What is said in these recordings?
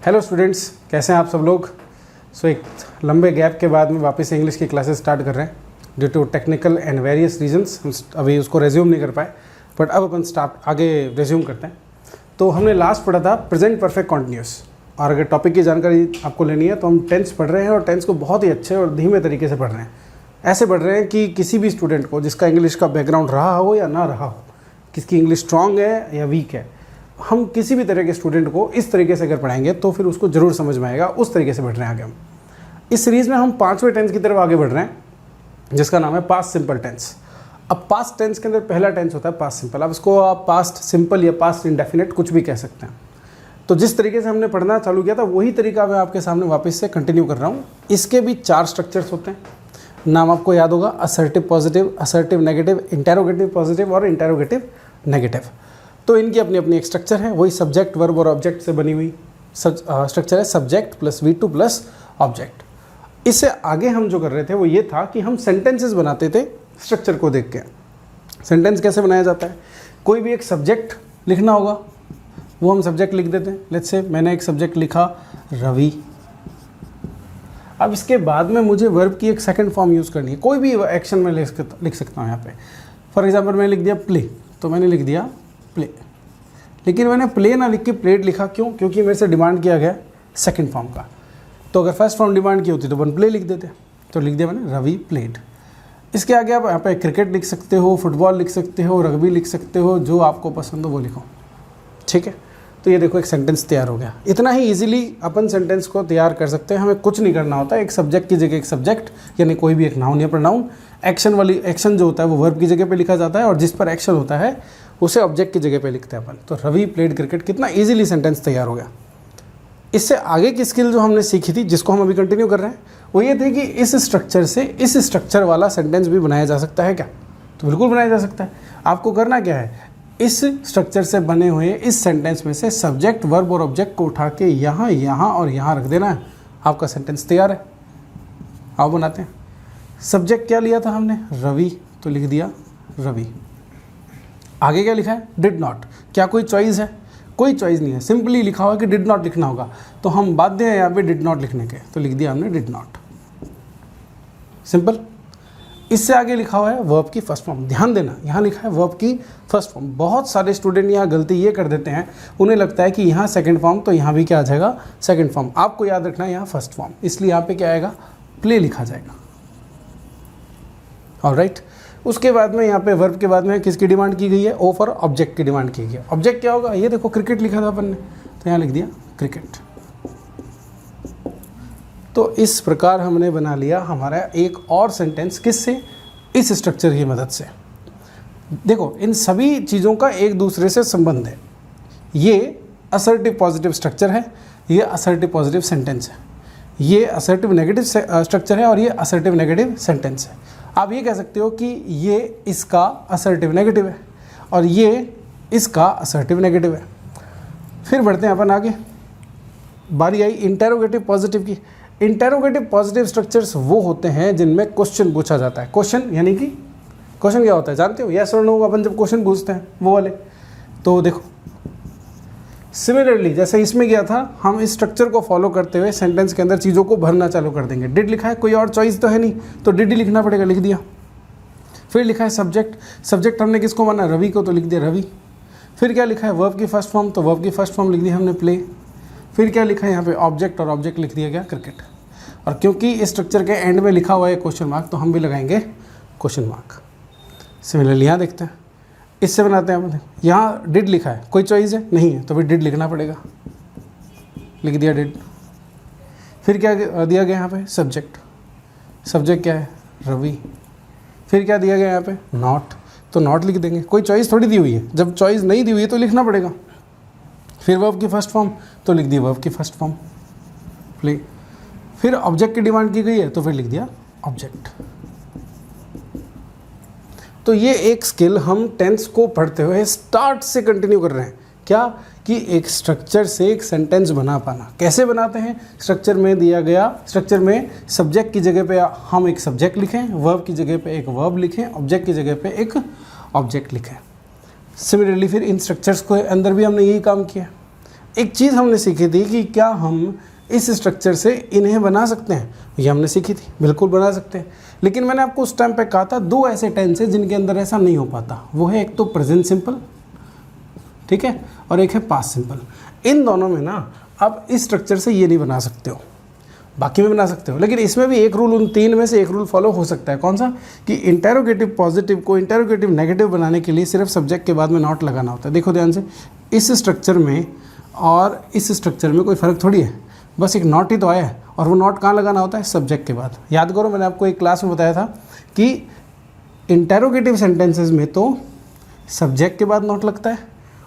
Hello students, कैसे हैं आप सब लोग। एक लंबे गैप के बाद में वापस इंग्लिश की क्लासेस स्टार्ट कर रहे हैं due to technical and various reasons. हम अभी उसको रेज्यूम नहीं कर पाए, बट अब अपन स्टार्ट आगे रेज्यूम करते हैं। तो हमने लास्ट पढ़ा था प्रेजेंट परफेक्ट कॉन्टिन्यूस, और अगर टॉपिक की जानकारी आपको लेनी है तो हम टेंस पढ़ रहे हैं और टेंस को बहुत ही अच्छे और धीमे तरीके से पढ़ रहे हैं। ऐसे पढ़ रहे हैं कि किसी भी स्टूडेंट को जिसका इंग्लिश का बैकग्राउंड रहा हो या ना रहा हो, किसकी इंग्लिश स्ट्रांग है या वीक है, हम किसी भी तरह के स्टूडेंट को इस तरीके से अगर पढ़ाएंगे तो फिर उसको ज़रूर समझ में आएगा। उस तरीके से बढ़ रहे हैं आगे हम। इस सीरीज़ में हम 5वें टेंस की तरफ आगे बढ़ रहे हैं जिसका नाम है पास्ट सिंपल टेंस। अब पास्ट टेंस के अंदर पहला टेंस होता है पास्ट सिंपल। अब इसको आप पास्ट सिंपल या पास्ट इंडेफिनिट कुछ भी कह सकते हैं। तो जिस तरीके से हमने पढ़ना चालू किया था वही तरीका मैं आपके सामने वापस से कंटिन्यू कर रहा हूँ। इसके भी 4 स्ट्रक्चर्स होते हैं। नाम आपको याद होगा, assertive positive, assertive negative, interrogative positive और इंटेरोगेटिव नेगेटिव। तो इनकी अपनी अपनी एक स्ट्रक्चर है, वही सब्जेक्ट वर्ब और ऑब्जेक्ट से बनी हुई स्ट्रक्चर है, subject plus V2 plus object. इससे आगे हम जो कर रहे थे वो ये था कि हम सेंटेंसेस बनाते थे स्ट्रक्चर को देख के। सेंटेंस कैसे बनाया जाता है, कोई भी एक सब्जेक्ट लिखना होगा, वो हम सब्जेक्ट लिख देते हैं। लेट्स से मैंने एक सब्जेक्ट लिखा रवि। अब इसके बाद में मुझे वर्ब की एक सेकंड फॉर्म यूज़ करनी है। कोई भी एक्शन में लिख सकता हूँ यहाँ पे। फॉर एग्जांपल मैंने लिख दिया प्ले, तो मैंने लिख दिया प्ले, लेकिन मैंने प्ले ना लिख के प्लेड लिखा। क्यों? क्योंकि मेरे से डिमांड किया गया सेकंड फॉर्म का। तो अगर फर्स्ट फॉर्म डिमांड की होती तो अपन प्ले लिख देते। तो लिख दिया मैंने रवि प्लेड। इसके आगे आप यहाँ पे क्रिकेट लिख सकते हो, फुटबॉल लिख सकते हो, रग्बी लिख सकते हो, जो आपको पसंद हो वो लिखो। ठीक है, तो ये देखो एक सेंटेंस तैयार हो गया। इतना ही इजीली अपन सेंटेंस को तैयार कर सकते हैं। हमें कुछ नहीं करना होता। एक सब्जेक्ट की जगह एक सब्जेक्ट, यानी कोई भी एक नाउन या प्रोनाउन, एक्शन जो होता है वो वर्ब की जगह पे लिखा जाता है, और जिस पर एक्शन होता है उसे ऑब्जेक्ट की जगह पे लिखते हैं अपन। तो रवि प्लेड क्रिकेट, कितना इजीली सेंटेंस तैयार हो गया। इससे आगे की स्किल जो हमने सीखी थी, जिसको हम अभी कंटिन्यू कर रहे हैं, वो ये थी कि इस स्ट्रक्चर से इस स्ट्रक्चर वाला सेंटेंस भी बनाया जा सकता है क्या? तो बिल्कुल बनाया जा सकता है। आपको करना क्या है, इस स्ट्रक्चर से बने हुए इस सेंटेंस में से सब्जेक्ट वर्ब और ऑब्जेक्ट को उठा के यहाँ यहाँ और यहाँ रख देना है, आपका सेंटेंस तैयार है। आओ बनाते हैं। सब्जेक्ट क्या लिया था हमने, रवि, तो लिख दिया रवि। आगे क्या लिखा है, डिड नॉट। क्या कोई चॉइस है? कोई चॉइस नहीं है, सिंपली लिखा हुआ कि डिड नॉट लिखना होगा। तो हम बाध्य हैं यहाँ पे डिड नॉट लिखने के, तो लिख दिया हमने डिड नॉट। सिंपल। इससे आगे लिखा हुआ है वर्ब की फर्स्ट फॉर्म। ध्यान देना, यहाँ लिखा है वर्ब की फर्स्ट फॉर्म। बहुत सारे स्टूडेंट यहाँ गलती ये कर देते हैं, उन्हें लगता है कि यहाँ सेकंड फॉर्म, तो यहाँ भी क्या आ जाएगा, सेकंड फॉर्म। आपको याद रखना है यहाँ फर्स्ट फॉर्म, इसलिए यहाँ पे क्या आएगा, प्ले लिखा जाएगा। ऑलराइट। उसके बाद में यहाँ पे वर्ब के बाद में किसकी डिमांड की गई है, ओ फॉर ऑब्जेक्ट की डिमांड की गई है। ऑब्जेक्ट क्या होगा, ये देखो क्रिकेट लिखा था अपन ने, तो यहाँ लिख दिया क्रिकेट। तो इस प्रकार हमने बना लिया हमारा एक और सेंटेंस। किससे? इस स्ट्रक्चर की मदद से। देखो इन सभी चीज़ों का एक दूसरे से संबंध है। ये असर्टिव पॉजिटिव स्ट्रक्चर है, ये असर्टिव पॉजिटिव सेंटेंस है, ये असर्टिव नेगेटिव स्ट्रक्चर है, और ये असर्टिव नेगेटिव सेंटेंस है। आप ये कह सकते हो कि ये इसका असर्टिव नेगेटिव है और ये इसका असर्टिव नेगेटिव है। फिर बढ़ते हैं अपन आगे। बारी आई इंटेरोगेटिव पॉजिटिव की। इंटेरोगेटिव पॉजिटिव स्ट्रक्चर्स वो होते हैं जिनमें क्वेश्चन पूछा जाता है। क्वेश्चन यानी कि क्वेश्चन क्या होता है जानते हो, यस और नो अपन जब क्वेश्चन पूछते हैं वो वाले। तो देखो सिमिलरली जैसे इसमें गया था, हम इस स्ट्रक्चर को फॉलो करते हुए सेंटेंस के अंदर चीज़ों को भरना चालू कर देंगे। डिड लिखा है, कोई और चॉइस तो है नहीं, तो डिड ही लिखना पड़ेगा, लिख दिया। फिर लिखा है सब्जेक्ट, सब्जेक्ट हमने किसको माना, रवि को, तो लिख दिया रवि। फिर क्या लिखा है, वर्ब की फर्स्ट फॉर्म, तो वर्ब की फर्स्ट फॉर्म लिख दी हमने प्ले। फिर क्या लिखा है यहाँ पे, ऑब्जेक्ट, और ऑब्जेक्ट लिख दिया गया क्रिकेट। और क्योंकि इस स्ट्रक्चर के एंड में लिखा हुआ है क्वेश्चन मार्क, तो हम भी लगाएंगे क्वेश्चन मार्क। सिमिलरली यहाँ देखते हैं, इससे बनाते हैं अपन। यहाँ डिड लिखा है, कोई चॉइस है नहीं है, तो फिर डिड लिखना पड़ेगा, लिख दिया डिड। फिर क्या दिया गया यहाँ पे, सब्जेक्ट। सब्जेक्ट क्या है, रवि। फिर क्या दिया गया यहाँ पे, नॉट, तो नॉट लिख देंगे। कोई चॉइस थोड़ी दी हुई है, जब चॉइस नहीं दी हुई है तो लिखना पड़ेगा। फिर वर्ब की फर्स्ट फॉर्म, तो लिख दी वर्ब की फर्स्ट फॉर्म प्ले। फिर ऑब्जेक्ट की डिमांड की गई है, तो फिर लिख दिया ऑब्जेक्ट। तो ये एक स्किल हम टेंस को पढ़ते हुए स्टार्ट से कंटिन्यू कर रहे हैं। क्या कि एक स्ट्रक्चर से एक सेंटेंस बना पाना। कैसे बनाते हैं, स्ट्रक्चर में दिया गया, स्ट्रक्चर में सब्जेक्ट की जगह पे हम एक सब्जेक्ट लिखें, वर्ब की जगह पे एक वर्ब लिखें, ऑब्जेक्ट की जगह पे एक ऑब्जेक्ट लिखें। सिमिलरली फिर इन स्ट्रक्चर्स को अंदर भी हमने यही काम किया। एक चीज़ हमने सीखी थी कि क्या हम इस स्ट्रक्चर से इन्हें बना सकते हैं, ये हमने सीखी थी, बिल्कुल बना सकते हैं। लेकिन मैंने आपको उस टाइम पे कहा था दो ऐसे टेंस है जिनके अंदर ऐसा नहीं हो पाता, वो है एक तो प्रेजेंट सिंपल, ठीक है, और एक है पास्ट सिंपल। इन दोनों में ना आप इस स्ट्रक्चर से ये नहीं बना सकते हो, बाकी में बना सकते हो, लेकिन इसमें भी एक रूल, उन तीन में से एक रूल फॉलो हो सकता है। कौन सा? कि इंटेरोगेटिव पॉजिटिव को इंटेरोगेटिव नेगेटिव बनाने के लिए सिर्फ सब्जेक्ट के बाद में नॉट लगाना होता है। देखो ध्यान से, इस स्ट्रक्चर में और इस स्ट्रक्चर में कोई फ़र्क थोड़ी है, बस एक नॉट ही तो आया है, और वो नॉट कहाँ लगाना होता है? सब्जेक्ट के बाद। याद करो मैंने आपको एक क्लास में बताया था कि इंटेरोगेटिव सेंटेंसेज में तो सब्जेक्ट के बाद नॉट लगता है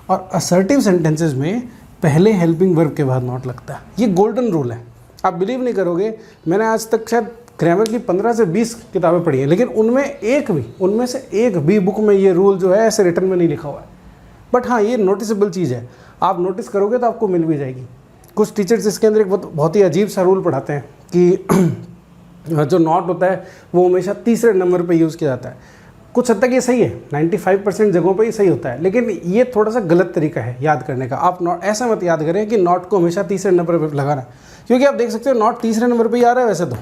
और असर्टिव सेंटेंसेज में पहले हेल्पिंग वर्ब के बाद नॉट लगता है। ये गोल्डन रूल है। आप बिलीव नहीं करोगे, मैंने आज तक शायद ग्रामर की 15 से 20 किताबें पढ़ी हैं, लेकिन उनमें से एक भी बुक में ये रूल जो है ऐसे रिटर्न में नहीं लिखा हुआ है। बट हाँ, ये नोटिसेबल चीज़ है, आप नोटिस करोगे तो आपको मिल भी जाएगी। कुछ टीचर्स इसके अंदर एक बहुत ही अजीब सा रूल पढ़ाते हैं कि जो नॉट होता है वो हमेशा तीसरे नंबर पे यूज़ किया जाता है। कुछ हद तक ये सही है, 95% जगहों पे ये सही होता है, लेकिन ये थोड़ा सा गलत तरीका है याद करने का। आप नॉट ऐसा मत याद करें कि नॉट को हमेशा तीसरे नंबर पर लगाना, क्योंकि आप देख सकते हो नॉट तीसरे नंबर पर ही आ रहा है वैसे तो,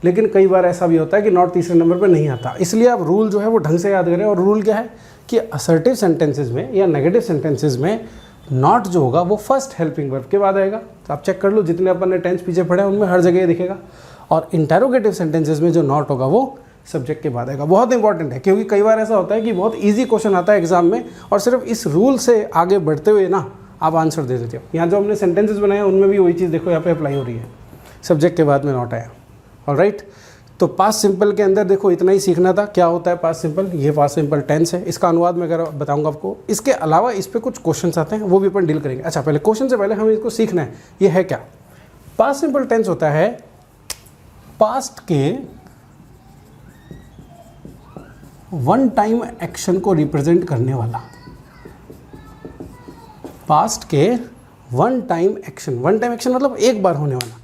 लेकिन कई बार ऐसा भी होता है कि नॉट तीसरे नंबर पर नहीं आता। इसलिए आप रूल जो है वो ढंग से याद करें। और रूल क्या है कि असर्टिव सेंटेंसेज में या नेगेटिव सेंटेंसेज में नॉट जो होगा वो फर्स्ट हेल्पिंग वर्ब के बाद आएगा। तो आप चेक कर लो, जितने अपन ने टेंस पीछे पढ़े हैं उनमें हर जगह ये दिखेगा। और इंटेरोगेटिव सेंटेंसेज में जो नॉट होगा वो सब्जेक्ट के बाद आएगा। बहुत इंपॉर्टेंट है, क्योंकि कई बार ऐसा होता है कि बहुत ईजी क्वेश्चन आता है एग्जाम में और सिर्फ इस रूल से आगे बढ़ते हुए ना आप आंसर दे देते हो। यहाँ जो हमने सेंटेंसेज बनाए हैं उनमें भी वही चीज़ देखो यहाँ पे अप्लाई हो रही है, सब्जेक्ट के बाद में नॉट आया। ऑलराइट, तो पास्ट सिंपल के अंदर देखो इतना ही सीखना था। क्या होता है पास्ट सिंपल? ये पास्ट सिंपल टेंस है, इसका अनुवाद मैं अगर बताऊंगा आपको। इसके अलावा इस पर कुछ क्वेश्चंस आते हैं, वो भी अपन डील करेंगे। अच्छा, पहले क्वेश्चन से पहले हमें इसको सीखना है, ये है क्या? पास्ट सिंपल टेंस होता है पास्ट के वन टाइम एक्शन को रिप्रेजेंट करने वाला। पास्ट के वन टाइम एक्शन मतलब एक बार होने वाला।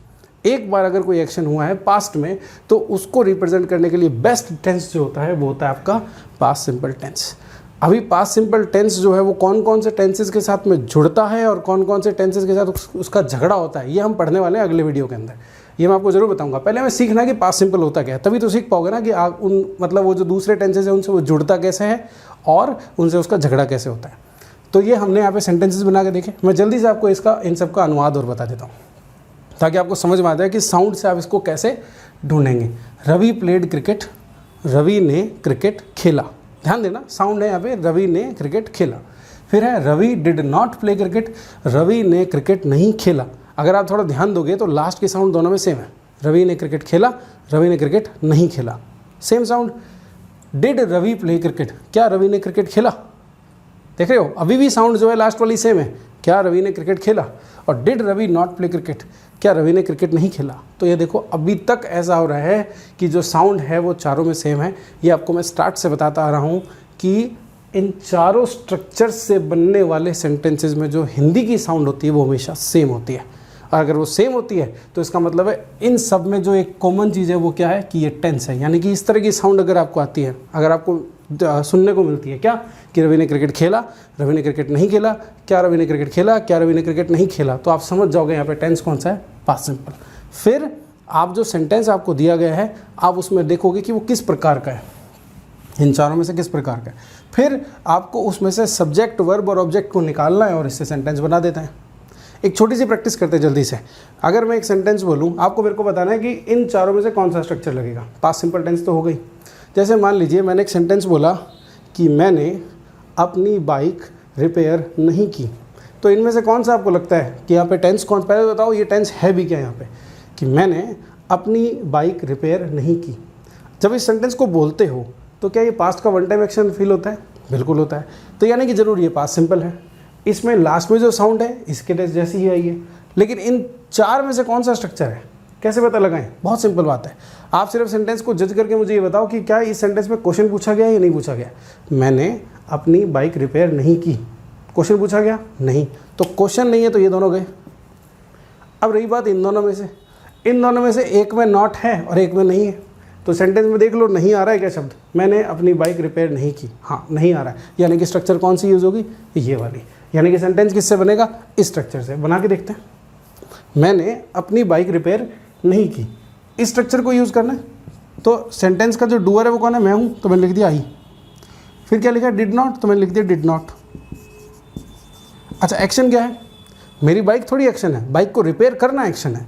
एक बार अगर कोई एक्शन हुआ है पास्ट में तो उसको रिप्रेजेंट करने के लिए बेस्ट टेंस जो होता है वो होता है आपका पास्ट सिंपल टेंस। अभी पास्ट सिंपल टेंस जो है वो कौन कौन से टेंसेस के साथ में जुड़ता है और कौन कौन से टेंसेस के साथ उसका झगड़ा होता है, ये हम पढ़ने वाले हैं अगले वीडियो के अंदर। ये मैं आपको जरूर बताऊंगा। पहले हमें सीखना है कि पास्ट सिंपल होता क्या है, तभी तो सीख पाओगे ना कि मतलब वो जो दूसरे टेंसेस है उनसे वो जुड़ता कैसे है और उनसे उसका झगड़ा कैसे होता है। तो ये हमने यहाँ पे सेंटेंसेस बना के देखे। मैं जल्दी से आपको इसका इन सब का अनुवाद और बता देता हूँ ताकि आपको समझ में आ जाए कि साउंड से आप इसको कैसे ढूंढेंगे। रवि प्लेड क्रिकेट, रवि ने क्रिकेट खेला। ध्यान देना, साउंड है यहाँ पे, रवि ने क्रिकेट खेला। फिर है Ravi did not play cricket, Ravi ने क्रिकेट नहीं खेला। अगर आप थोड़ा ध्यान दोगे तो लास्ट की साउंड दोनों में सेम है। रवि ने क्रिकेट खेला, रवि ने क्रिकेट नहीं खेला, same sound. Did Ravi play cricket, क्या रवि ने क्रिकेट खेला? देख रहे हो, अभी भी साउंड जो है लास्ट वाली सेम है, क्या रवि ने क्रिकेट खेला। और did Ravi not play cricket, क्या रवि ने क्रिकेट नहीं खेला। तो ये देखो अभी तक ऐसा हो रहा है कि जो साउंड है वो चारों में सेम है। ये आपको मैं स्टार्ट से बताता आ रहा हूँ कि इन चारों स्ट्रक्चर से बनने वाले सेंटेंसेस में जो हिंदी की साउंड होती है वो हमेशा सेम होती है। और अगर वो सेम होती है तो इसका मतलब है इन सब में जो एक कॉमन चीज़ है वो क्या है कि ये टेंस है। यानी कि इस तरह की साउंड अगर आपको आती है, अगर आपको सुनने को मिलती है क्या कि रवि ने क्रिकेट खेला, रवि ने क्रिकेट नहीं खेला, क्या रवि ने क्रिकेट खेला, क्या रवि ने क्रिकेट नहीं खेला, तो आप समझ जाओगे यहाँ पे टेंस कौन सा है, पास्ट सिंपल। फिर आप जो सेंटेंस आपको दिया गया है आप उसमें देखोगे कि वो किस प्रकार का है, इन चारों में से किस प्रकार का है। फिर आपको उसमें से सब्जेक्ट, वर्ब और ऑब्जेक्ट को निकालना है और इससे सेंटेंस बना देता है। एक छोटी सी प्रैक्टिस करते हैं जल्दी से। अगर मैं एक सेंटेंस बोलूँ, आपको मेरे को बताना है कि इन चारों में से कौन सा स्ट्रक्चर लगेगा। पास्ट सिंपल टेंस तो हो गई। जैसे मान लीजिए मैंने एक सेंटेंस बोला कि मैंने अपनी बाइक रिपेयर नहीं की, तो इनमें से कौन सा आपको लगता है कि यहाँ पे टेंस कौन? पहले बताओ ये टेंस है भी क्या यहाँ पे कि मैंने अपनी बाइक रिपेयर नहीं की। जब इस सेंटेंस को बोलते हो तो क्या ये पास्ट का वन टाइम एक्शन फील होता है? बिल्कुल होता है। तो यानी कि जरूर ये पास्ट सिंपल है। इसमें लास्ट में जो साउंड है इसके टेंस जैसी ही आई है। लेकिन इन चार में से कौन सा स्ट्रक्चर है, कैसे पता लगाएं? बहुत सिंपल बात है। आप सिर्फ सेंटेंस को जज करके मुझे ये बताओ कि क्या इस सेंटेंस में क्वेश्चन पूछा गया या नहीं पूछा गया। मैंने अपनी बाइक रिपेयर नहीं की, क्वेश्चन पूछा गया? नहीं। तो क्वेश्चन नहीं है तो ये दोनों गए। अब रही बात इन दोनों में से एक में नॉट है और एक में नहीं है। तो सेंटेंस में देख लो, नहीं आ रहा है क्या शब्द, मैंने अपनी बाइक रिपेयर नहीं की। हाँ, नहीं आ रहा है, यानी कि स्ट्रक्चर कौन सी यूज़ होगी, ये वाली। यानी कि सेंटेंस किससे बनेगा, इस स्ट्रक्चर से। बना के देखते हैं। मैंने अपनी बाइक रिपेयर नहीं की, इस स्ट्रक्चर को यूज़ करना है। तो सेंटेंस का जो डूअर है वो कौन है, मैं हूँ, तो मैंने लिख दिया आई। फिर क्या लिखा, डिड नॉट, तो मैंने लिख दिया डिड नॉट। अच्छा एक्शन क्या है, मेरी बाइक थोड़ी एक्शन है, बाइक को रिपेयर करना एक्शन है,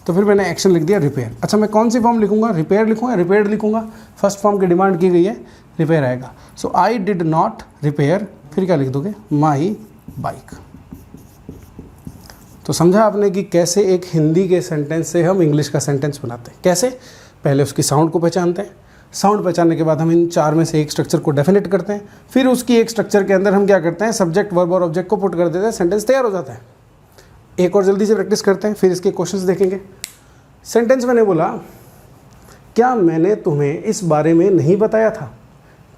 तो फिर मैंने एक्शन लिख दिया रिपेयर। अच्छा मैं कौन सी फॉर्म लिखूंगा, रिपेयर लिखूंगा, रिपेयर्ड लिखूंगा, फर्स्ट फॉर्म की डिमांड की गई है, रिपेयर आएगा। सो आई डिड नॉट रिपेयर, फिर क्या लिख दोगे, माई बाइक। तो समझा आपने कि कैसे एक हिंदी के सेंटेंस से हम इंग्लिश का सेंटेंस बनाते हैं। कैसे, पहले उसकी साउंड को पहचानते हैं, साउंड पहचानने के बाद हम इन 4 में से एक स्ट्रक्चर को डेफिनेट करते हैं, फिर उसकी एक स्ट्रक्चर के अंदर हम क्या करते हैं, सब्जेक्ट वर्ब और ऑब्जेक्ट को पुट कर देते हैं, सेंटेंस तैयार हो जाता है। एक और जल्दी से प्रैक्टिस करते हैं, फिर इसके क्वेश्चंस देखेंगे। सेंटेंस मैंने बोला, क्या मैंने तुम्हें इस बारे में नहीं बताया था,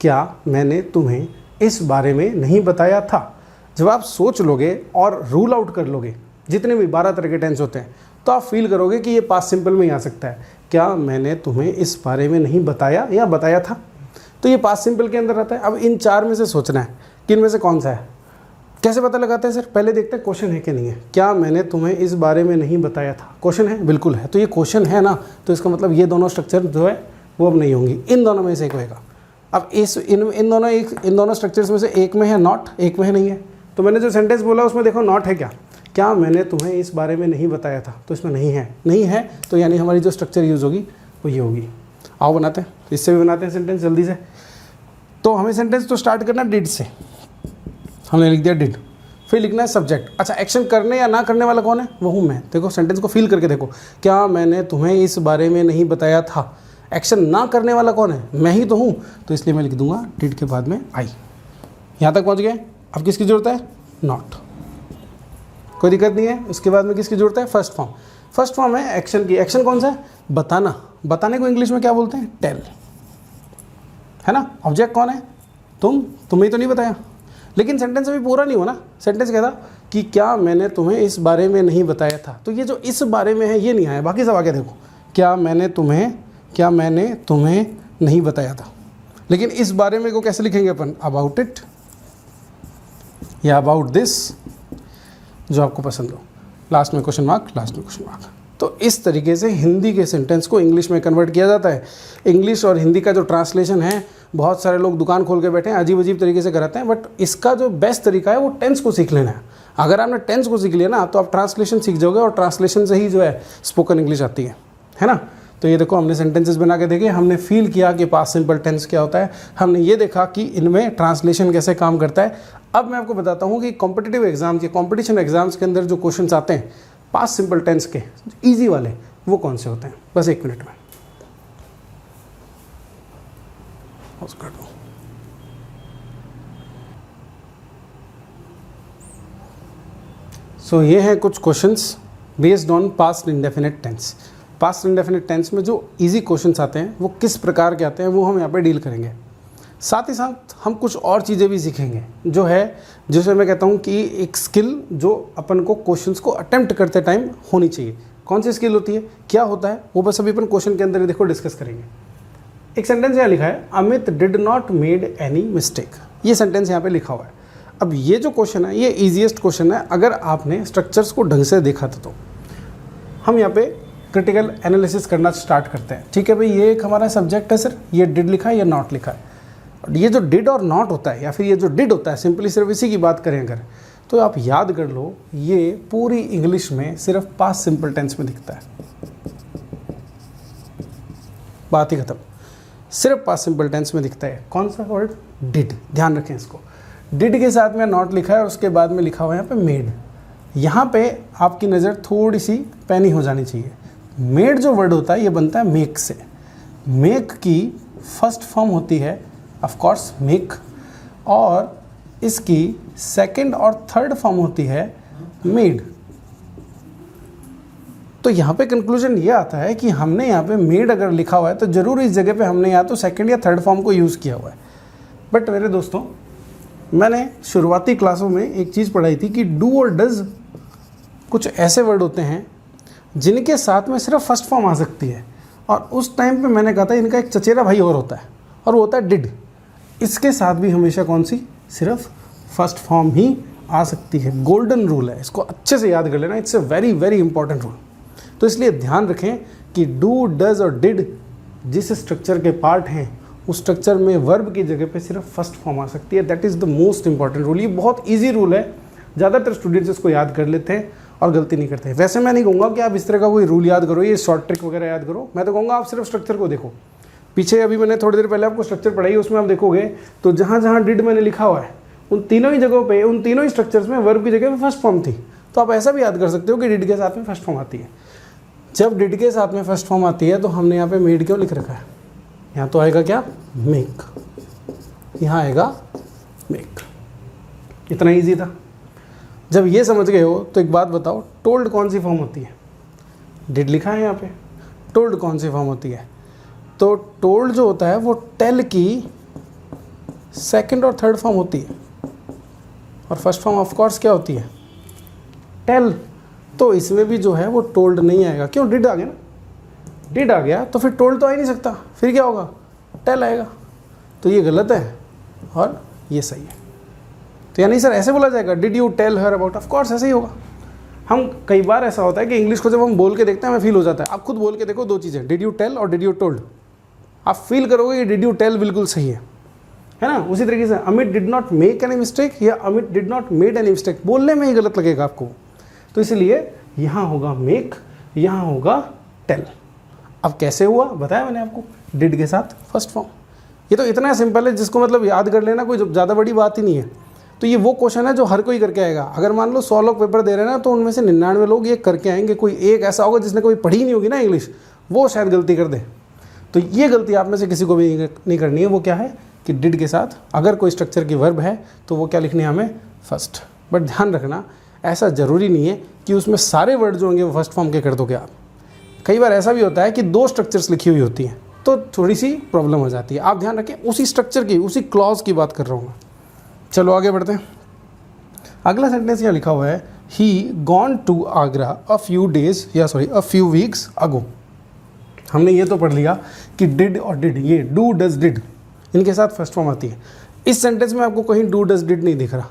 क्या मैंने तुम्हें इस बारे में नहीं बताया था। जब आप सोच लोगे और रूल आउट कर लोगे जितने भी 12 तरह के टेंस होते हैं, तो आप फील करोगे कि ये पास्ट सिंपल में ही आ सकता है। क्या मैंने तुम्हें इस बारे में नहीं बताया या बताया था, तो ये पास्ट सिंपल के अंदर आता है। अब इन 4 में से सोचना है कि इनमें से कौन सा है। कैसे पता लगाते हैं सर, पहले देखते हैं क्वेश्चन है कि नहीं है। क्या मैंने तुम्हें इस बारे में नहीं बताया था, क्वेश्चन है, बिल्कुल है। तो ये क्वेश्चन है ना, तो इसका मतलब ये दोनों स्ट्रक्चर जो है वो अब नहीं होंगी, इन दोनों में से एक होएगा। अब इन दोनों स्ट्रक्चर्स में से एक में है नॉट, एक में है नहीं है। तो मैंने जो सेंटेंस बोला उसमें देखो नॉट है, क्या मैंने तुम्हें इस बारे में नहीं बताया था, तो इसमें नहीं है, नहीं है, तो यानी हमारी जो स्ट्रक्चर यूज़ होगी वो ये होगी। आओ बनाते हैं, इससे भी बनाते हैं सेंटेंस जल्दी से। तो हमें सेंटेंस तो स्टार्ट करना डिड से, हमने लिख दिया डिड, फिर लिखना है सब्जेक्ट। अच्छा एक्शन करने या ना करने वाला कौन है, वो हूँ मैं। देखो सेंटेंस को फील करके देखो, क्या मैंने तुम्हें इस बारे में नहीं बताया था, एक्शन ना करने वाला कौन है, मैं ही तो हूँ, तो इसलिए मैं लिख दूंगा डिड के बाद में आई। यहाँ तक पहुँच गए। अब किसकी ज़रूरत है, नॉट, कोई दिक्कत नहीं है। उसके बाद में किसकी ज़रूरत है, फर्स्ट फॉर्म। फर्स्ट फॉर्म है एक्शन की। एक्शन कौन सा है, बताना, बताने को इंग्लिश में क्या बोलते हैं, टेल, है ना। ऑब्जेक्ट कौन है, तुम्हें तो नहीं बताया। लेकिन सेंटेंस अभी पूरा नहीं हुआ ना। सेंटेंस क्या था कि क्या मैंने तुम्हें इस बारे में नहीं बताया था, तो ये जो इस बारे में है ये नहीं आया, बाकी सब आगे देखो। क्या मैंने तुम्हें नहीं बताया था, लेकिन इस बारे में को कैसे लिखेंगे अपन, अबाउट इट या अबाउट दिस, जो आपको पसंद हो। लास्ट में क्वेश्चन मार्क, लास्ट में क्वेश्चन मार्क। तो इस तरीके से हिंदी के सेंटेंस को इंग्लिश में कन्वर्ट किया जाता है। इंग्लिश और हिंदी का जो ट्रांसलेशन है, बहुत सारे लोग दुकान खोल के बैठे हैं, अजीब अजीब तरीके से कराते हैं, बट इसका जो बेस्ट तरीका है वो टेंस को सीख लेना है। अगर आपने टेंस को सीख लिया ना, तो आप ट्रांसलेशन सीख जाओगे, और ट्रांसलेशन से ही जो है स्पोकन इंग्लिश आती है ना। तो ये देखो हमने सेंटेंसेस बना के देखे, हमने फील किया कि पास्ट सिंपल टेंस क्या होता है, हमने ये देखा कि इनमें ट्रांसलेशन कैसे काम करता है। अब मैं आपको बताता हूँ कि कॉम्पिटिटिव एग्जाम के, कॉम्पिटिशन एग्जाम्स के अंदर जो क्वेश्चंस आते हैं पास्ट सिंपल टेंस के इजी वाले, वो कौन से होते हैं। बस 1 मिनट में कर दो। सो ये हैं कुछ questions based on past indefinite tense. Past indefinite tense में जो इजी क्वेश्चंस आते हैं वो किस प्रकार के आते हैं, वो हम यहाँ पे डील करेंगे। साथ ही साथ हम कुछ और चीज़ें भी सीखेंगे, जो है जिसे मैं कहता हूँ कि एक स्किल जो अपन को क्वेश्चंस को अटेम्प्ट करते टाइम होनी चाहिए। कौन सी स्किल होती है, क्या होता है, वो बस अभी अपन क्वेश्चन के अंदर ही देखो डिस्कस करेंगे। एक सेंटेंस यहाँ लिखा है, Amit did not made any mistake. ये सेंटेंस यहाँ पे लिखा हुआ है। अब ये जो क्वेश्चन है ये ईजीएस्ट क्वेश्चन है अगर आपने स्ट्रक्चर्स को ढंग से देखा था। तो हम यहाँ पे क्रिटिकल एनालिसिस करना स्टार्ट करते हैं। ठीक है भाई, ये एक हमारा सब्जेक्ट है सर, ये डिड लिखा है, ये नॉट लिखा है। ये जो डिड और नॉट होता है, या फिर ये जो डिड होता है, सिंपली सिर्फ इसी की बात करें अगर, तो आप याद कर लो, ये पूरी इंग्लिश में सिर्फ पास्ट सिंपल टेंस में दिखता है। बात ही खत्म, सिर्फ पास्ट सिंपल टेंस में दिखता है। कौन सा वर्ड, डिड, ध्यान रखें इसको। डिड के साथ में नॉट लिखा है और उसके बाद में लिखा हुआ है यहाँ पे मेड। यहाँ पे आपकी नज़र थोड़ी सी पैनी हो जानी चाहिए। मेड जो वर्ड होता है ये बनता है मेक से। मेक की फर्स्ट फॉर्म होती है ऑफ कोर्स मेक, और इसकी सेकंड और थर्ड फॉर्म होती है मेड। तो यहाँ पे कंक्लूजन ये आता है कि हमने यहाँ पे मेड अगर लिखा हुआ है तो ज़रूर इस जगह पे हमने या तो सेकंड या थर्ड फॉर्म को यूज़ किया हुआ है। बट मेरे दोस्तों, मैंने शुरुआती क्लासों में एक चीज़ पढ़ाई थी कि डू और डज कुछ ऐसे वर्ड होते हैं जिनके साथ में सिर्फ फर्स्ट फॉर्म आ सकती है, और उस टाइम पे मैंने कहा था इनका एक चचेरा भाई और होता है, और वो होता है डिड। इसके साथ भी हमेशा कौन सी, सिर्फ फर्स्ट फॉर्म ही आ सकती है। गोल्डन रूल है, इसको अच्छे से याद कर लेना, it's a very very important rule. तो इसलिए ध्यान रखें कि डू, डज और डिड जिस स्ट्रक्चर के पार्ट हैं उस स्ट्रक्चर में वर्ब की जगह पे सिर्फ फर्स्ट फॉर्म आ सकती है। That is the most important rule. ये बहुत ईजी रूल है, ज़्यादातर स्टूडेंट्स इसको याद कर लेते हैं और गलती नहीं करते। वैसे मैं नहीं कहूँगा कि आप इस तरह का कोई रूल याद करो, ये शॉर्ट ट्रिक वगैरह याद करो। मैं तो कहूँगा आप सिर्फ स्ट्रक्चर को देखो। पीछे अभी मैंने थोड़ी देर पहले आपको स्ट्रक्चर पढ़ाई, उसमें आप देखोगे तो जहाँ जहाँ डिड मैंने लिखा हुआ है उन तीनों ही जगहों पे, उन तीनों ही स्ट्रक्चर्स में वर्ब की जगह पे फर्स्ट फॉर्म थी। तो आप ऐसा भी याद कर सकते हो कि डिड के साथ में फर्स्ट फॉर्म आती है। जब डिड के साथ में फर्स्ट फॉर्म आती है तो हमने यहाँ पे मेड क्यों लिख रखा है? यहाँ तो आएगा क्या? मेक। यहाँ आएगा मेक। इतना ईजी था। जब ये समझ गए हो तो एक बात बताओ, टोल्ड कौन सी फॉर्म होती है? डिड लिखा है यहाँ पे। टोल्ड कौन सी फॉर्म होती है? तो टोल्ड जो होता है वो टेल की सेकंड और थर्ड फॉर्म होती है, और फर्स्ट फॉर्म ऑफ कोर्स क्या होती है? टेल। तो इसमें भी जो है वो टोल्ड नहीं आएगा। क्यों? डिड आ गया ना। डिड आ गया तो फिर टोल्ड तो आ ही नहीं सकता, फिर क्या होगा? टेल आएगा। तो ये गलत है और ये सही है। तो यानी सर ऐसे बोला जाएगा, did you tell her about? Of course ऐसे ही होगा। हम कई बार ऐसा होता है कि इंग्लिश को जब हम बोल के देखते हैं हमें फील हो जाता है। आप खुद बोल के देखो, दो चीज़ें, डिड यू टेल और डिड यू टोल्ड। आप फील करोगे कि डिड यू टेल बिल्कुल सही है ना। उसी तरीके से Amit did not make any mistake या Amit did not made any mistake, बोलने में ही गलत लगेगा आपको। तो इसलिए यहाँ होगा मेक, यहाँ होगा टेल। अब कैसे हुआ बताया मैंने आपको, डिड के साथ फर्स्ट फॉर्म। ये तो इतना सिंपल है जिसको मतलब याद कर लेना कोई ज़्यादा बड़ी बात ही नहीं है। तो ये वो क्वेश्चन है जो हर कोई करके आएगा। अगर मान लो 100 लोग पेपर दे रहे हैं ना, तो उनमें से 99 लोग ये करके आएंगे। कोई एक ऐसा होगा जिसने कोई पढ़ी नहीं होगी ना इंग्लिश, वो शायद गलती कर दे। तो ये गलती आप में से किसी को भी नहीं करनी है। वो क्या है कि डिड के साथ अगर कोई स्ट्रक्चर की वर्ब है तो वो क्या लिखनी है हमें? फर्स्ट। बट ध्यान रखना, ऐसा ज़रूरी नहीं है कि उसमें सारे वर्ड जो होंगे वो फर्स्ट फॉर्म के कर दोगे आप। कई बार ऐसा भी होता है कि 2 स्ट्रक्चर्स लिखी हुई होती हैं, तो थोड़ी सी प्रॉब्लम हो जाती है। आप ध्यान रखें, उसी स्ट्रक्चर की, उसी क्लॉज की बात कर रहा हूँ मैं। चलो आगे बढ़ते हैं। अगला सेंटेंस यहाँ लिखा हुआ है, he gone to Agra a few weeks ago. हमने ये तो पढ़ लिया कि डिड और डिड, ये डू डज डिड, इनके साथ फर्स्ट फॉर्म आती है। इस सेंटेंस में आपको कहीं डू डज डिड नहीं दिख रहा,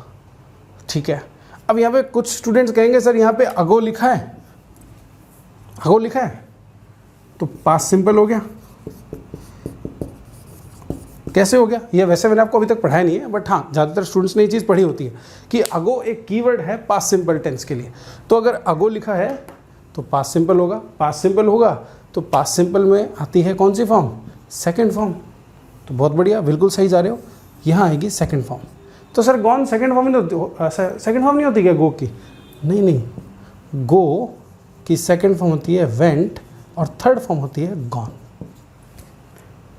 ठीक है। अब यहाँ पे कुछ स्टूडेंट्स कहेंगे सर यहाँ पे अगो लिखा है, अगो लिखा है तो पास्ट सिंपल हो गया। कैसे हो गया ये? वैसे मैंने आपको अभी तक पढ़ाया नहीं है, बट हाँ ज़्यादातर स्टूडेंट्स ने ये चीज़ पढ़ी होती है कि अगो एक कीवर्ड है पास्ट सिंपल टेंस के लिए। तो अगर अगो लिखा है तो पास्ट सिंपल होगा, पास्ट सिंपल होगा तो पास्ट सिंपल में आती है कौन सी फॉर्म? Second form. तो बहुत बढ़िया, बिल्कुल सही जा रहे हो। यहाँ आएगी सेकंड फॉर्म। तो सर गॉन सेकंड फॉर्म नहीं होती? सेकंड फॉर्म नहीं होती क्या गो की? नहीं नहीं, गो की सेकंड फॉर्म होती है वेंट और थर्ड फॉर्म होती है गॉन।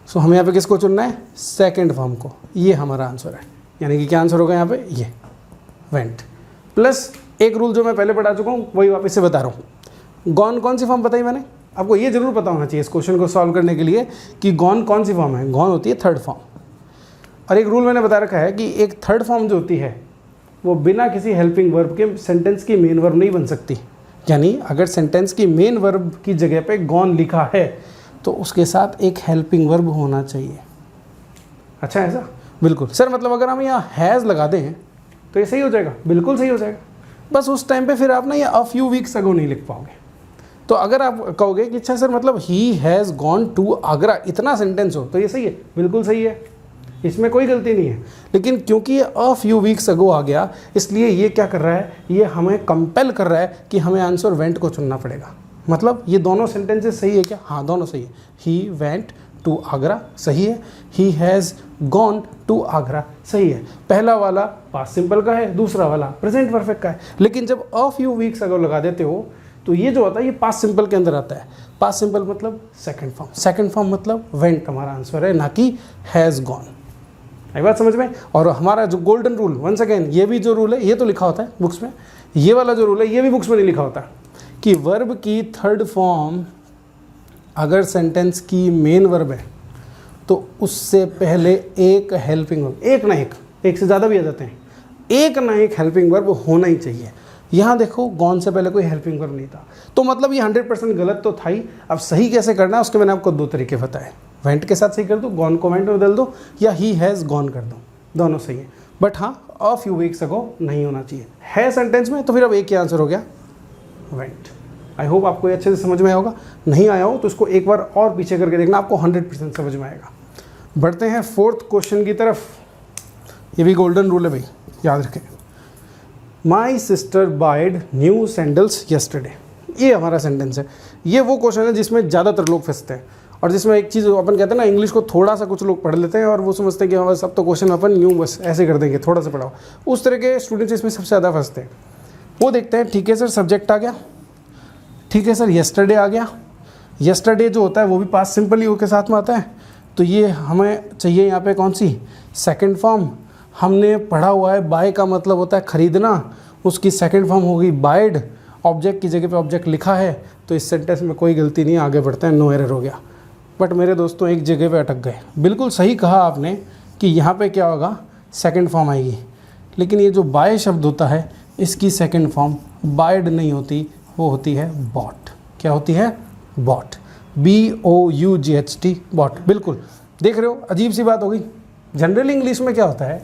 सो हमें यहाँ पे किसको चुनना है? सेकंड फॉर्म को। ये हमारा आंसर है। यानी कि क्या आंसर होगा यहाँ पे? ये वेंट। प्लस एक रूल जो मैं पहले पढ़ा चुका हूँ वही वापस से बता रहा हूँ। गॉन कौन सी फॉर्म बताई मैंने आपको? ये जरूर पता होना चाहिए इस क्वेश्चन को सॉल्व करने के लिए कि गॉन कौन सी फॉर्म है। गॉन होती है थर्ड फॉर्म। और एक रूल मैंने बता रखा है कि एक थर्ड फॉर्म जो होती है वो बिना किसी हेल्पिंग वर्ब के सेंटेंस की मेन वर्ब नहीं बन सकती। यानी अगर सेंटेंस की मेन वर्ब की जगह पे गॉन लिखा है तो उसके साथ एक हेल्पिंग वर्ब होना चाहिए। अच्छा ऐसा? बिल्कुल सर, मतलब अगर हम यहाँ हैज़ लगा दें तो ये सही हो जाएगा? बिल्कुल सही हो जाएगा। बस उस टाइम पे फिर आप ना ये अ फ्यू वीक्स अगो नहीं लिख पाओगे। तो अगर आप कहोगे कि अच्छा सर मतलब he has gone to Agra, इतना सेंटेंस हो तो ये सही है, बिल्कुल सही है, इसमें कोई गलती नहीं है। लेकिन क्योंकि ये अ फ्यू वीक्स अगो आ गया, इसलिए ये क्या कर रहा है? ये हमें कंपेल कर रहा है कि हमें आंसर वेंट को चुनना पड़ेगा। मतलब ये दोनों सेंटेंसेस सही है क्या? हाँ दोनों सही है। ही वेंट टू आगरा सही है, he has gone to Agra सही है। पहला वाला पास्ट सिंपल का है, दूसरा वाला प्रेजेंट परफेक्ट का है। लेकिन जब अ फ्यू वीक्स अगो लगा देते हो तो ये जो होता है ये पास्ट सिंपल के अंदर आता है। पास्ट सिंपल मतलब सेकंड फॉर्म, सेकंड फॉर्म मतलब वेंट हमारा आंसर है, ना कि हैज़ गॉन। आई बात समझ में? और हमारा जो गोल्डन रूल, वंस अगेन ये भी जो रूल है ये तो लिखा होता है बुक्स में, ये वाला जो रूल है ये भी बुक्स में नहीं लिखा होता कि वर्ब की थर्ड फॉर्म अगर सेंटेंस की मेन वर्ब है तो उससे पहले एक हेल्पिंग वर्ब, एक ना एक से ज़्यादा भी आ जाते हैं, एक ना एक हेल्पिंग वर्ब होना ही चाहिए। यहाँ देखो गॉन से पहले कोई हेल्पिंग वर्ब नहीं था, तो मतलब ये 100% गलत तो था ही। अब सही कैसे करना है उसके मैंने आपको 2 तरीके बताए। वेंट के साथ सही कर दो, गॉन को वेंट में बदल दो, या ही हैज़ गॉन कर दो। दोनों सही है, बट हाँ अ फ्यू वीक्स अगो नहीं होना चाहिए है सेंटेंस में, तो फिर अब एक ही आंसर हो गया वेंट। आई होप आपको ये अच्छे से समझ में आया होगा, नहीं आया हो तो इसको एक बार और पीछे करके देखना, आपको 100% समझ में आएगा। बढ़ते हैं 4th क्वेश्चन की तरफ, ये भी गोल्डन रूल है भाई, याद रखें। My sister wide new sandals yesterday, ये हमारा सेंटेंस है। ये वो क्वेश्चन है जिसमें ज़्यादातर लोग फंसते हैं, और जिसमें एक चीज़ अपन कहते हैं ना, इंग्लिश को थोड़ा सा कुछ लोग पढ़ लेते हैं और वो समझते हैं कि हाँ सब तो क्वेश्चन अपन यूँ बस ऐसे कर देंगे, थोड़ा सा पढ़ाओ। उस तरह के स्टूडेंट्स इसमें सबसे ज़्यादा फंसते हैं। वो देखते हैं ठीक है सर सब्जेक्ट आ गया, ठीक है सर यस्टरडे आ गया, यस्टरडे जो होता है वो भी पास्ट सिंपल यू के साथ में आता है, तो ये हमें चाहिए यहाँ पे कौन सी, सेकंड फॉर्म। हमने पढ़ा हुआ है बाय का मतलब होता है खरीदना, उसकी सेकंड फॉर्म होगी बायड, ऑब्जेक्ट की जगह पे ऑब्जेक्ट लिखा है, तो इस सेंटेंस में कोई गलती नहीं, आगे बढ़ते हैं, नो एरर हो गया। बट मेरे दोस्तों एक जगह पे अटक गए, बिल्कुल सही कहा आपने कि यहाँ पे क्या होगा, सेकंड फॉर्म आएगी, लेकिन ये जो बाय शब्द होता है इसकी सेकंड फॉर्म बायड नहीं होती, वो होती है बॉट। क्या होती है, बॉट, BOUGHT, बॉट। बिल्कुल देख रहे हो, अजीब सी बात हो गई। जनरल इंग्लिश में क्या होता है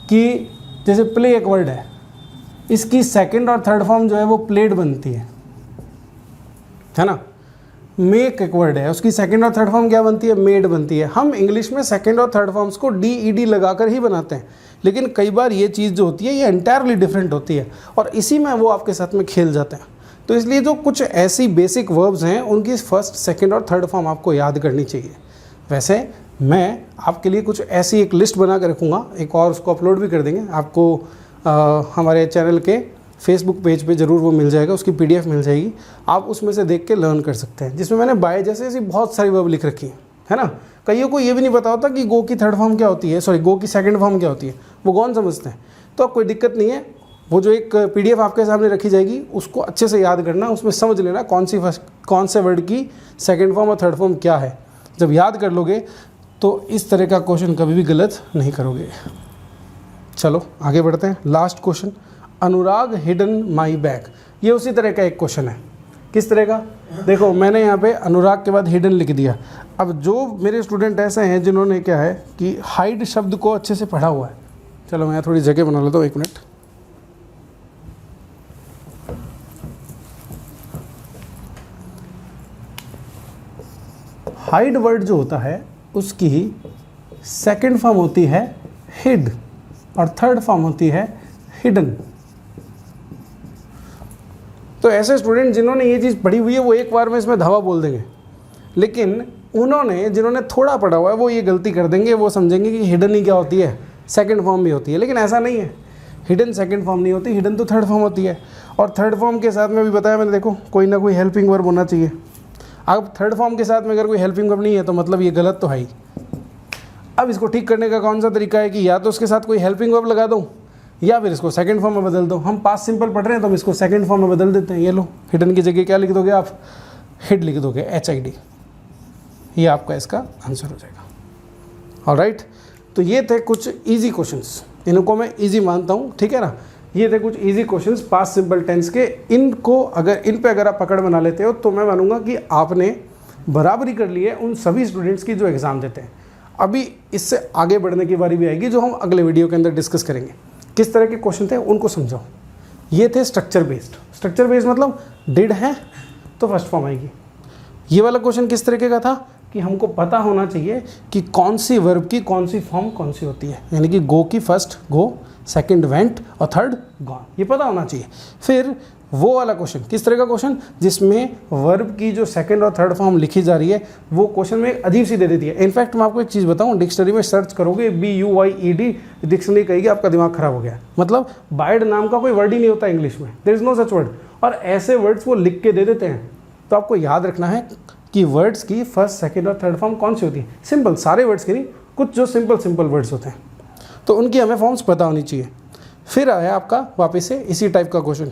कि जैसे प्ले एक वर्ड है, इसकी सेकंड और थर्ड फॉर्म जो है वो प्लेड बनती है ना। मेक एक वर्ड है, उसकी सेकंड और थर्ड फॉर्म क्या बनती है, मेड बनती है। हम इंग्लिश में सेकंड और थर्ड फॉर्म्स को DED लगाकर ही बनाते हैं, लेकिन कई बार ये चीज़ जो होती है ये एंटायरली डिफरेंट होती है, और इसी में वो आपके साथ में खेल जाते हैं। तो इसलिए जो कुछ ऐसी बेसिक वर्ब्स हैं उनकी फर्स्ट, सेकंड और थर्ड फॉर्म आपको याद करनी चाहिए। वैसे मैं आपके लिए कुछ ऐसी एक लिस्ट बना कर रखूँगा, एक और उसको अपलोड भी कर देंगे आपको, हमारे चैनल के फेसबुक पेज पे ज़रूर वो मिल जाएगा, उसकी PDF मिल जाएगी, आप उसमें से देख के लर्न कर सकते हैं, जिसमें मैंने बाय जैसे ऐसी बहुत सारी वर्ब लिख रखी है ना। कईयों को ये भी नहीं पता होता कि गो की थर्ड फॉर्म क्या होती है, सॉरी गो की सेकंड फॉर्म क्या होती है, वो कौन समझते हैं। तो अब कोई दिक्कत नहीं है, वो जो एक PDF आपके सामने रखी जाएगी उसको अच्छे से याद करना, उसमें समझ लेना कौन से वर्ड की सेकंड फॉर्म और थर्ड फॉर्म क्या है। जब याद कर लोगे तो इस तरह का क्वेश्चन कभी भी गलत नहीं करोगे। चलो आगे बढ़ते हैं। Last question, Anurag hidden my bag, ये उसी तरह का एक क्वेश्चन है। किस तरह का, देखो मैंने यहाँ पे अनुराग के बाद हिडन लिख दिया। अब जो मेरे स्टूडेंट ऐसे हैं जिन्होंने क्या है कि हाइड शब्द को अच्छे से पढ़ा हुआ है, चलो मैं थोड़ी जगह बना लेता हूँ, 1 मिनट। हाइड वर्ड जो होता है उसकी सेकंड फॉर्म होती है हिड और थर्ड फॉर्म होती है हिडन। तो ऐसे स्टूडेंट जिन्होंने ये चीज़ पढ़ी हुई है वो एक बार में इसमें धावा बोल देंगे, लेकिन जिन्होंने थोड़ा पढ़ा हुआ है वो ये गलती कर देंगे, वो समझेंगे कि हिडन ही क्या होती है, सेकंड फॉर्म भी होती है, लेकिन ऐसा नहीं है। हिडन सेकंड फॉर्म नहीं होती, हिडन तो थर्ड फॉर्म होती है। और थर्ड फॉर्म के साथ में भी बताया मैंने, देखो कोई ना कोई हेल्पिंग वर्ब होना चाहिए। अब थर्ड फॉर्म के साथ में अगर कोई हेल्पिंग वर्ब नहीं है तो मतलब ये गलत तो है ही। अब इसको ठीक करने का कौन सा तरीका है कि या तो उसके साथ कोई हेल्पिंग वर्ब लगा दो या फिर इसको सेकंड फॉर्म में बदल दो। हम पास्ट सिंपल पढ़ रहे हैं तो हम इसको सेकंड फॉर्म में बदल देते हैं। ये लो, हिडन की जगह क्या लिख दोगे आप, हिड लिख दोगे, HID। ये आपका इसका आंसर हो जाएगा। ऑलराइट, तो ये थे कुछ इजी क्वेश्चंस, इनको मैं इजी मानता हूँ, ठीक है ना। ये थे कुछ easy questions past simple tense के। इनको इन पे अगर आप पकड़ बना लेते हो तो मैं मानूंगा कि आपने बराबरी कर ली है उन सभी स्टूडेंट्स की जो एग्ज़ाम देते हैं। अभी इससे आगे बढ़ने की बारी भी आएगी जो हम अगले वीडियो के अंदर डिस्कस करेंगे। किस तरह के क्वेश्चन थे उनको समझाओ। ये थे स्ट्रक्चर बेस्ड। स्ट्रक्चर बेस्ड मतलब डिड है तो फर्स्ट फॉर्म आएगी। ये वाला क्वेश्चन किस तरीके का था कि हमको पता होना चाहिए कि कौन सी वर्ब की कौन सी फॉर्म कौन सी होती है, यानी कि गो की फर्स्ट गो, सेकंड वेंट और थर्ड गॉन, ये पता होना चाहिए। फिर वो वाला क्वेश्चन किस तरह का क्वेश्चन जिसमें वर्ब की जो सेकंड और थर्ड फॉर्म लिखी जा रही है वो क्वेश्चन में अजीब सी दे देती है। इनफैक्ट मैं आपको एक चीज़ बताऊं, डिक्शनरी में सर्च करोगे BUYED, डिक्शनरी कहेगी आपका दिमाग खराब हो गया। मतलब बायड नाम का कोई वर्ड ही नहीं होता इंग्लिश में, there is no such word, और ऐसे वर्ड्स वो लिख के दे देते हैं। तो आपको याद रखना है कि वर्ड्स की फर्स्ट सेकेंड और थर्ड फॉर्म कौन सी होती है। सिंपल, सारे वर्ड्स की नहीं, कुछ जो सिंपल वर्ड्स होते हैं तो उनकी हमें फॉर्म्स पता होनी चाहिए। फिर आया आपका वापस से इसी टाइप का क्वेश्चन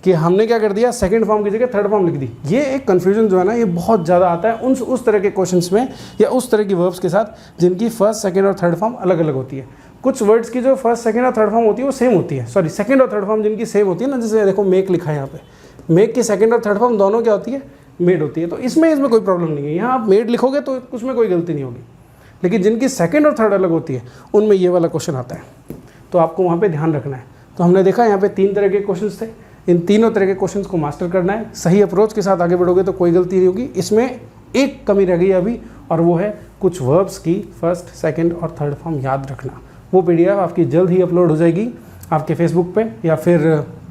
कि हमने क्या कर दिया, सेकंड फॉर्म की जगह थर्ड फॉर्म लिख दी। ये एक कन्फ्यूजन जो है ना ये बहुत ज़्यादा आता है उस तरह के क्वेश्चंस में या उस तरह की वर्ब्स के साथ जिनकी फर्स्ट सेकंड और थर्ड फॉर्म अलग अलग होती है। कुछ वर्ड्स की जो फर्स्ट सेकंड और थर्ड फॉर्म होती है वो सेम होती है, सॉरी सेकंड और थर्ड फॉर्म जिनकी सेम होती है ना, जैसे देखो मेक लिखा है यहाँ पे, मेक की सेकंड और थर्ड फॉर्म दोनों क्या होती है, मेड होती है। तो इसमें कोई प्रॉब्लम नहीं है। यहाँ आप मेड लिखोगे तो उसमें कोई गलती नहीं होगी। लेकिन जिनकी सेकंड और थर्ड अलग होती है उनमें ये वाला क्वेश्चन आता है, तो आपको वहाँ पे ध्यान रखना है। तो हमने देखा यहाँ पे 3 तरह के क्वेश्चंस थे, इन तीनों तरह के क्वेश्चंस को मास्टर करना है। सही अप्रोच के साथ आगे बढ़ोगे तो कोई गलती नहीं होगी। इसमें एक कमी रह गई अभी, और वो है कुछ वर्ब्स की फर्स्ट, सेकंड और थर्ड फॉर्म याद रखना। वो पीडीएफ आपकी जल्द ही अपलोड हो जाएगी आपके फेसबुक पे, या फिर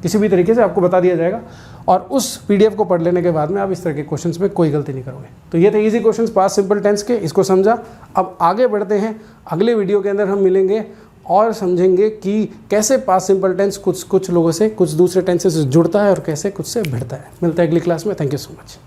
किसी भी तरीके से आपको बता दिया जाएगा, और उस पीडीएफ को पढ़ लेने के बाद में आप इस तरह के क्वेश्चंस में कोई गलती नहीं करोगे। तो ये थे easy questions past simple tense के, इसको समझा। अब आगे बढ़ते हैं, अगले वीडियो के अंदर हम मिलेंगे और समझेंगे कि कैसे पास्ट सिंपल टेंस कुछ लोगों से, कुछ दूसरे टेंसेस से जुड़ता है और कैसे कुछ से भिड़ता है। मिलता है अगली क्लास में। Thank you so much.